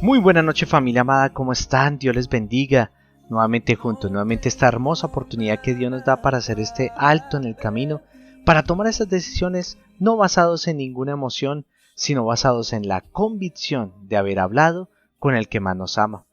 Muy buena noche, familia amada, ¿cómo están? Dios les bendiga. Nuevamente juntos, nuevamente esta hermosa oportunidad que Dios nos da para hacer este alto en el camino, para tomar esas decisiones no basados en ninguna emoción, sino basados en la convicción de haber hablado con el que más nos ama.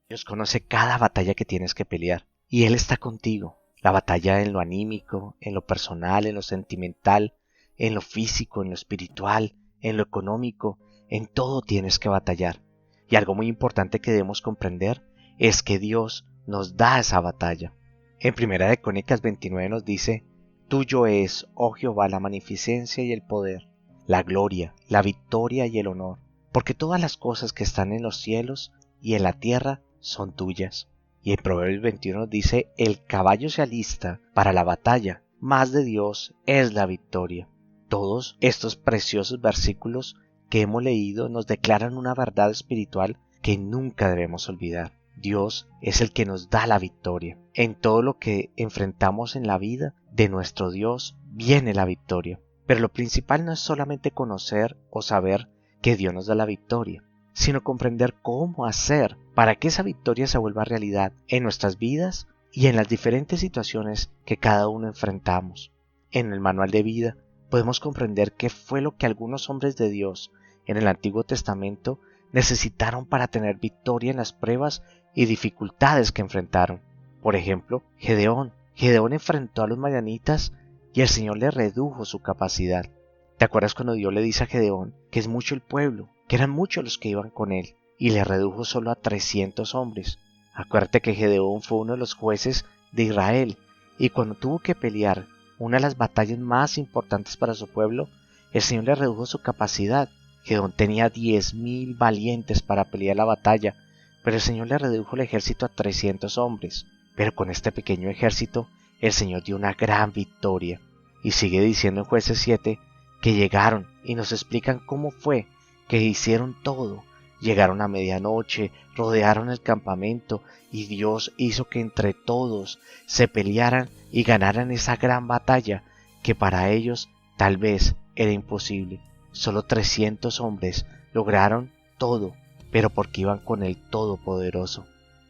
Dios conoce cada batalla que tienes que pelear y Él está contigo. La batalla en lo anímico, en lo personal, en lo sentimental, en lo físico, en lo espiritual, en lo económico, en todo tienes que batallar. Y algo muy importante que debemos comprender es que Dios nos da esa batalla. En 1 Crónicas 29 nos dice: Tuyo es, oh Jehová, la magnificencia y el poder, la gloria, la victoria y el honor, porque todas las cosas que están en los cielos y en la tierra son tuyas. Y en Proverbios 21 nos dice: El caballo se alista para la batalla, mas de Dios es la victoria. Todos estos preciosos versículos que hemos leído nos declaran una verdad espiritual que nunca debemos olvidar. Dios es el que nos da la victoria. En todo lo que enfrentamos en la vida, de nuestro Dios viene la victoria. Pero lo principal no es solamente conocer o saber que Dios nos da la victoria, sino comprender cómo hacer para que esa victoria se vuelva realidad en nuestras vidas y en las diferentes situaciones que cada uno enfrentamos. En el manual de vida podemos comprender qué fue lo que algunos hombres de Dios en el Antiguo Testamento necesitaron para tener victoria en las pruebas y dificultades que enfrentaron. Por ejemplo, Gedeón enfrentó a los madianitas y el Señor le redujo su capacidad. ¿Te acuerdas cuando Dios le dice a Gedeón que es mucho el pueblo, que eran muchos los que iban con él, y le redujo solo a 300 hombres? Acuérdate que Gedeón fue uno de los jueces de Israel, y cuando tuvo que pelear una de las batallas más importantes para su pueblo, el Señor le redujo su capacidad. Gedeón tenía 10,000 valientes para pelear la batalla, pero el Señor le redujo el ejército a 300 hombres. Pero con este pequeño ejército, el Señor dio una gran victoria. Y sigue diciendo en Jueces 7 que llegaron y nos explican cómo fue que hicieron todo. Llegaron a medianoche, rodearon el campamento y Dios hizo que entre todos se pelearan y ganaran esa gran batalla que para ellos tal vez era imposible. Solo 300 hombres lograron todo, pero porque iban con el Todopoderoso.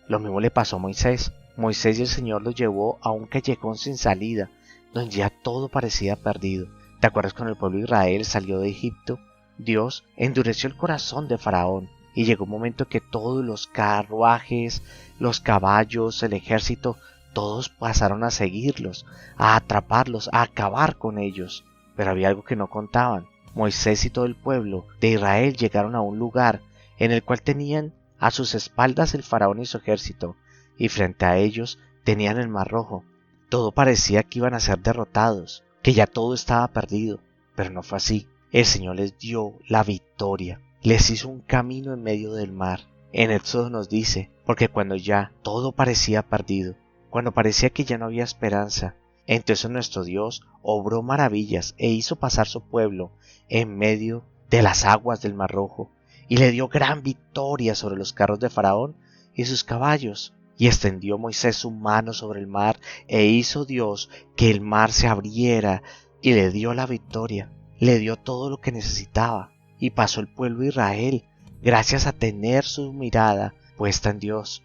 Lo mismo le pasó a Moisés. Moisés y el Señor los llevó a un callejón sin salida, donde ya todo parecía perdido. ¿Te acuerdas cuando el pueblo de Israel salió de Egipto? Dios endureció el corazón de Faraón y llegó un momento que todos los carruajes, los caballos, el ejército, todos pasaron a seguirlos, a atraparlos, a acabar con ellos. Pero había algo que no contaban. Moisés y todo el pueblo de Israel llegaron a un lugar en el cual tenían a sus espaldas el faraón y su ejército, y frente a ellos tenían el Mar Rojo. Todo parecía que iban a ser derrotados, que ya todo estaba perdido, pero no fue así. El Señor les dio la victoria, les hizo un camino en medio del mar. En Éxodo nos dice: porque cuando ya todo parecía perdido, cuando parecía que ya no había esperanza, entonces nuestro Dios obró maravillas e hizo pasar su pueblo en medio de las aguas del Mar Rojo, y le dio gran victoria sobre los carros de Faraón y sus caballos. Y extendió Moisés su mano sobre el mar, e hizo Dios que el mar se abriera, y le dio la victoria, le dio todo lo que necesitaba. Y pasó el pueblo de Israel, gracias a tener su mirada puesta en Dios.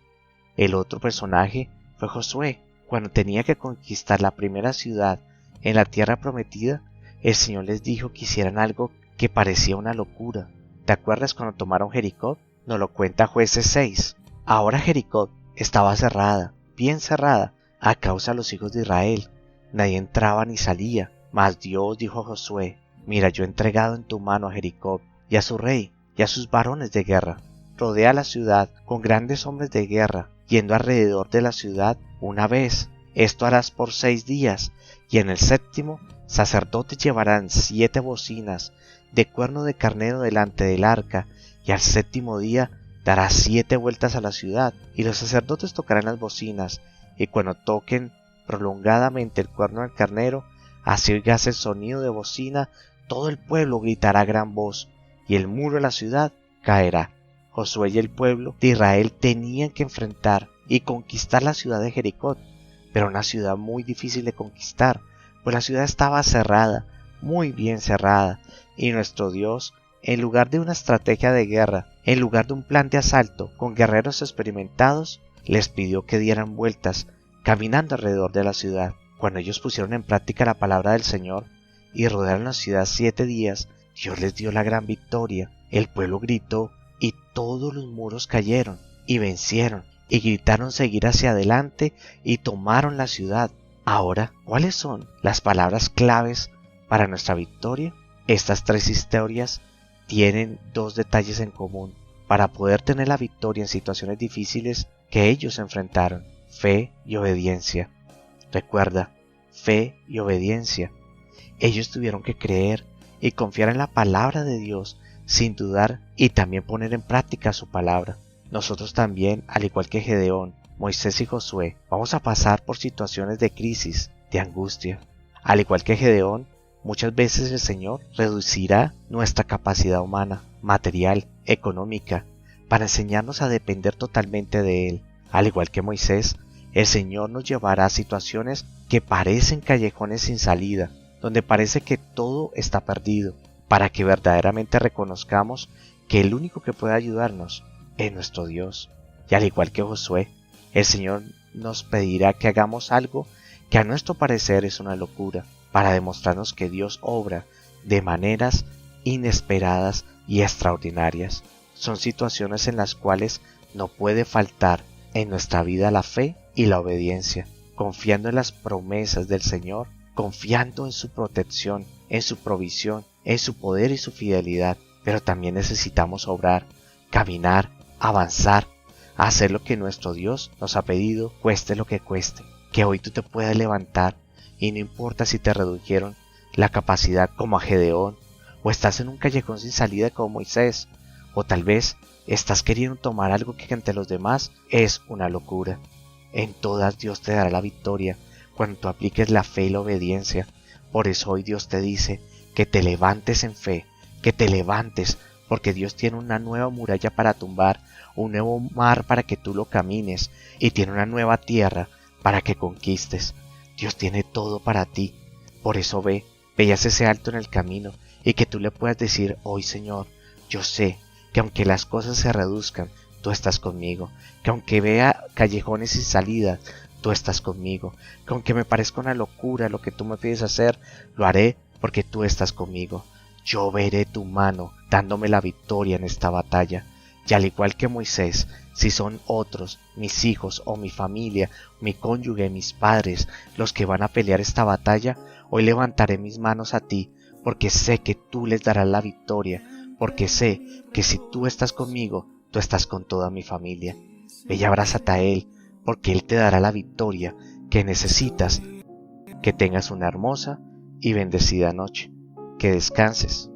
El otro personaje fue Josué. Cuando tenía que conquistar la primera ciudad en la tierra prometida, el Señor les dijo que hicieran algo que parecía una locura. ¿Te acuerdas cuando tomaron Jericó? Nos lo cuenta Jueces 6. Ahora Jericó estaba cerrada, bien cerrada, a causa de los hijos de Israel. Nadie entraba ni salía. Mas Dios dijo a Josué: Mira, yo he entregado en tu mano a Jericó y a su rey y a sus varones de guerra. Rodea la ciudad con grandes hombres de guerra, yendo alrededor de la ciudad una vez. Esto harás por 6 días, y en el 7º sacerdotes llevarán 7 bocinas de cuerno de carnero delante del arca, y al 7º día darás 7 vueltas a la ciudad, y los sacerdotes tocarán las bocinas, y cuando toquen prolongadamente el cuerno del carnero, así oigas el sonido de bocina, todo el pueblo gritará a gran voz, y el muro de la ciudad caerá. Josué y el pueblo de Israel tenían que enfrentar y conquistar la ciudad de Jericó, pero una ciudad muy difícil de conquistar, pues la ciudad estaba cerrada, muy bien cerrada, y nuestro Dios en lugar de una estrategia de guerra, en lugar de un plan de asalto con guerreros experimentados, les pidió que dieran vueltas caminando alrededor de la ciudad. Cuando ellos pusieron en práctica la palabra del Señor y rodearon la ciudad 7 días, Dios les dio la gran victoria. El pueblo gritó y todos los muros cayeron y vencieron y gritaron seguir hacia adelante y tomaron la ciudad. Ahora, ¿cuáles son las palabras claves para nuestra victoria? Estas 3 historias tienen 2 detalles en común para poder tener la victoria en situaciones difíciles que ellos enfrentaron: fe y obediencia. Recuerda, fe y obediencia. Ellos tuvieron que creer y confiar en la palabra de Dios sin dudar y también poner en práctica su palabra. Nosotros también, al igual que Gedeón, Moisés y Josué, vamos a pasar por situaciones de crisis, de angustia. Al igual que Gedeón, muchas veces el Señor reducirá nuestra capacidad humana, material, económica, para enseñarnos a depender totalmente de Él. Al igual que Moisés, el Señor nos llevará a situaciones que parecen callejones sin salida, donde parece que todo está perdido, para que verdaderamente reconozcamos que el único que puede ayudarnos es nuestro Dios. Y al igual que Josué, el Señor nos pedirá que hagamos algo que a nuestro parecer es una locura, para demostrarnos que Dios obra de maneras inesperadas y extraordinarias. Son situaciones en las cuales no puede faltar en nuestra vida la fe y la obediencia, confiando en las promesas del Señor, confiando en su protección, en su provisión, en su poder y su fidelidad. Pero también necesitamos obrar, caminar, avanzar, hacer lo que nuestro Dios nos ha pedido, cueste lo que cueste. Que hoy tú te puedas levantar y no importa si te redujeron la capacidad como a Gedeón, o estás en un callejón sin salida como Moisés, o tal vez estás queriendo tomar algo que ante los demás es una locura. En todas Dios te dará la victoria cuando tú apliques la fe y la obediencia. Por eso hoy Dios te dice que te levantes en fe, que te levantes, porque Dios tiene una nueva muralla para tumbar, un nuevo mar para que tú lo camines, y tiene una nueva tierra para que conquistes. Dios tiene todo para ti. Por eso ve y haz ese alto en el camino, y que tú le puedas decir: hoy, Señor, yo sé que aunque las cosas se reduzcan, tú estás conmigo, que aunque vea callejones sin salida, tú estás conmigo, que aunque me parezca una locura lo que tú me pides hacer, lo haré porque tú estás conmigo. Yo veré tu mano dándome la victoria en esta batalla. Y al igual que Moisés, si son otros, mis hijos o mi familia, mi cónyuge, mis padres, los que van a pelear esta batalla, hoy levantaré mis manos a ti, porque sé que tú les darás la victoria, porque sé que si tú estás conmigo, tú estás con toda mi familia. Ve y abrázate a Él, porque Él te dará la victoria que necesitas. Que tengas una hermosa y bendecida noche. Que descanses.